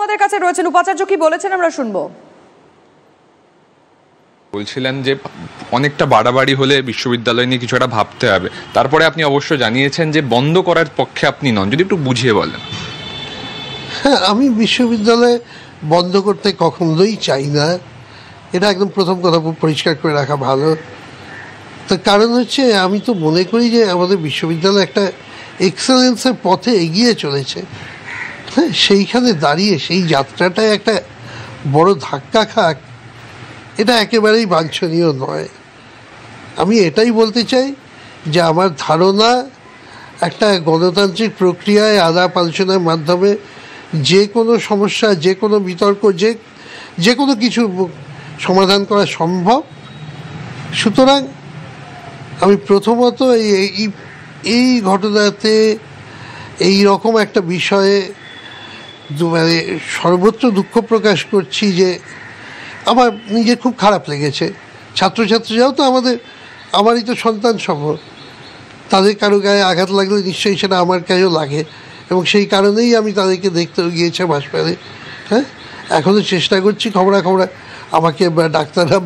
আমাদের কাছে রয়েছেন। উপাচার্য কি বলেছেন আমরা শুনবো। বলছিলেন যে অনেকটা বাড়াবাড়ি হলে বিশ্ববিদ্যালয় নিয়ে কিছু একটা ভাবতে হবে, তারপরে আপনি অবশ্য জানিয়েছেন যে বন্ধ করার পক্ষে আপনি নন, যদি একটু বুঝিয়ে বলেন। হ্যাঁ, আমি বিশ্ববিদ্যালয় বন্ধ করতে কখনোই চাই না, এটা একদম প্রথম কথা পরিষ্কার করে রাখা ভালো। তার কারণ হচ্ছে আমি তো মনে করি যে আমাদের বিশ্ববিদ্যালয় একটা এক্সেলেন্সের পথে এগিয়ে চলেছে। হ্যাঁ, সেইখানে দাঁড়িয়ে সেই যাত্রাটায় একটা বড় ধাক্কা খাক, এটা একেবারেই বাঞ্ছনীয় নয়। আমি এটাই বলতে চাই যে আমার ধারণা একটা গণতান্ত্রিক প্রক্রিয়ায় আলাপ আলোচনার মাধ্যমে যে কোনো সমস্যা, যে কোনো বিতর্ক, যে কোনো কিছু সমাধান করা সম্ভব। সুতরাং আমি প্রথমত এই ঘটনাতে এই রকম একটা বিষয়ে মানে সর্বত্র দুঃখ প্রকাশ করছি যে আমার নিজের খুব খারাপ লেগেছে। ছাত্রছাত্রীরাও তো আমারই তো সন্তান সম, তাদের কারো গায়ে আঘাত লাগলে নিশ্চয়ই সেটা আমার গায়েও লাগে, এবং সেই কারণেই আমি তাদেরকে দেখতেও গিয়েছিলাম হাসপাতালে। হ্যাঁ, এখনও চেষ্টা করছি খবরা আমাকে ডাক্তাররা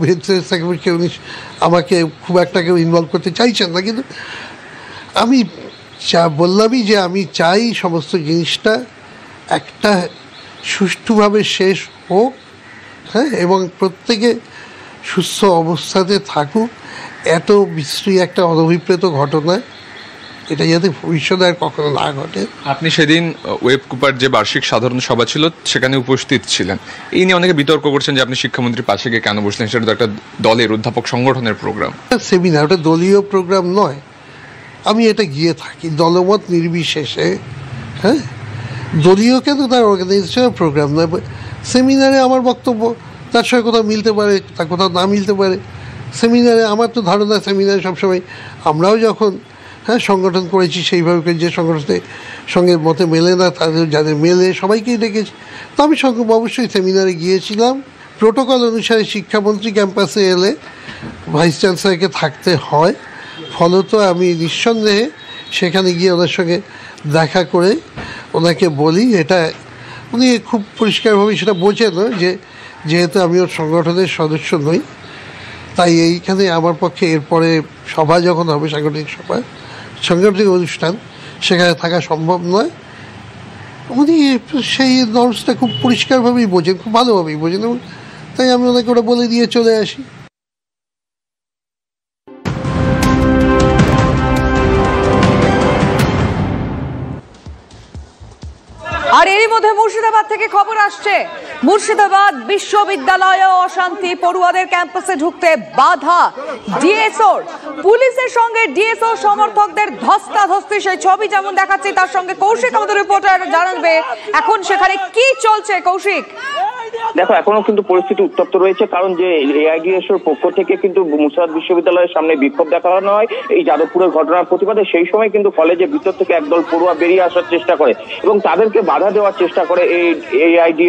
কেউ আমাকে খুব একটা কেউ ইনভলভ করতে চাইছেন না, কিন্তু আমি বললামই যে আমি চাই সমস্ত জিনিসটা একটা সুষ্ঠুভাবে শেষ হোক। হ্যাঁ, এবং প্রত্যেকে সুস্থ অবস্থাতে থাকুক। এত বিশ্রী একটা অনভিপ্রেত ঘটনা, এটা যাতে ভবিষ্যতে আর কখনো না ঘটে। আপনি সেদিন ওয়েব কুপার যে বার্ষিক সাধারণ সভা ছিল সেখানে উপস্থিত ছিলেন। এই নিয়ে অনেকে বিতর্ক করছেন যে আপনি শিক্ষামন্ত্রীর পাশে গিয়ে কেন বসলেন, সেটা তো একটা দলের অধ্যাপক সংগঠনের প্রোগ্রাম, সেমিনার, ওটা দলীয় প্রোগ্রাম নয়। আমি এটা গিয়ে থাকি দলমত নির্বিশেষে। হ্যাঁ, দলীয় কেন, তার অর্গানাইজেশনের প্রোগ্রাম নয়। সেমিনারে আমার বক্তব্য তার সঙ্গে কোথাও মিলতে পারে, তার কোথাও না মিলতে পারে। সেমিনারে আমার তো ধারণা, সেমিনারে সবসময় আমরাও যখন সংগঠন করেছি সেইভাবে যে সংগঠনের সঙ্গে মতে মেলে না, তাদের যাদের মেলে সবাইকেই ডেকেছি। তো আমি অবশ্যই সেমিনারে গিয়েছিলাম। প্রোটোকল অনুসারে শিক্ষামন্ত্রী ক্যাম্পাসে এলে ভাইস চ্যান্সেলরকে থাকতে হয়, ফলত আমি নিঃসন্দেহে সেখানে গিয়ে ওনার সঙ্গে দেখা করে ওনাকে বলি। এটা উনি খুব পরিষ্কারভাবে সেটা বোঝেন যে যেহেতু আমি ওর সংগঠনের সদস্য নই, তাই এইখানে আমার পক্ষে এরপরে সভা যখন হবে, সাংগঠনিক অনুষ্ঠান, সেখানে থাকা সম্ভব নয়। উনি সেই নর্মসটা খুব পরিষ্কারভাবেই বোঝেন, খুব ভালোভাবেই বোঝেন, এবং তাই আমি ওনাকে ওটা বলে দিয়ে চলে আসি। আর এরই মধ্যে মুর্শিদাবাদ থেকে খবর আসছে, মুর্শিদাবাদ বিশ্ববিদ্যালয়ে অশান্তি, পড়ুয়াদের ক্যাম্পাসে ঢুকতে বাধা ডিএসওর। পুলিশের সঙ্গে ডিএসও সমর্থকদের ধস্তাধস্তি, সেই ছবি যেমন দেখাচ্ছি তার সঙ্গে কৌশিক আমাদের রিপোর্টার জানাবে এখন সেখানে কি চলছে। কৌশিক, দেখো, এখনো কিন্তু পরিস্থিতি উত্তপ্ত রয়েছে, কারণ যে এআইডিএসওর পক্ষ থেকে কিন্তু মুর্শিদাবাদ বিশ্ববিদ্যালয়ের সামনে বিক্ষোভ দেখানো হয় এই যাদবপুরের ঘটনার প্রতিবাদে। সেই সময় কিন্তু কলেজের ভিতর থেকে একদল পড়ুয়া বেরিয়ে আসার চেষ্টা করে এবং তাদেরকে বাধা দেওয়ার চেষ্টা করে এই এআইডিএসও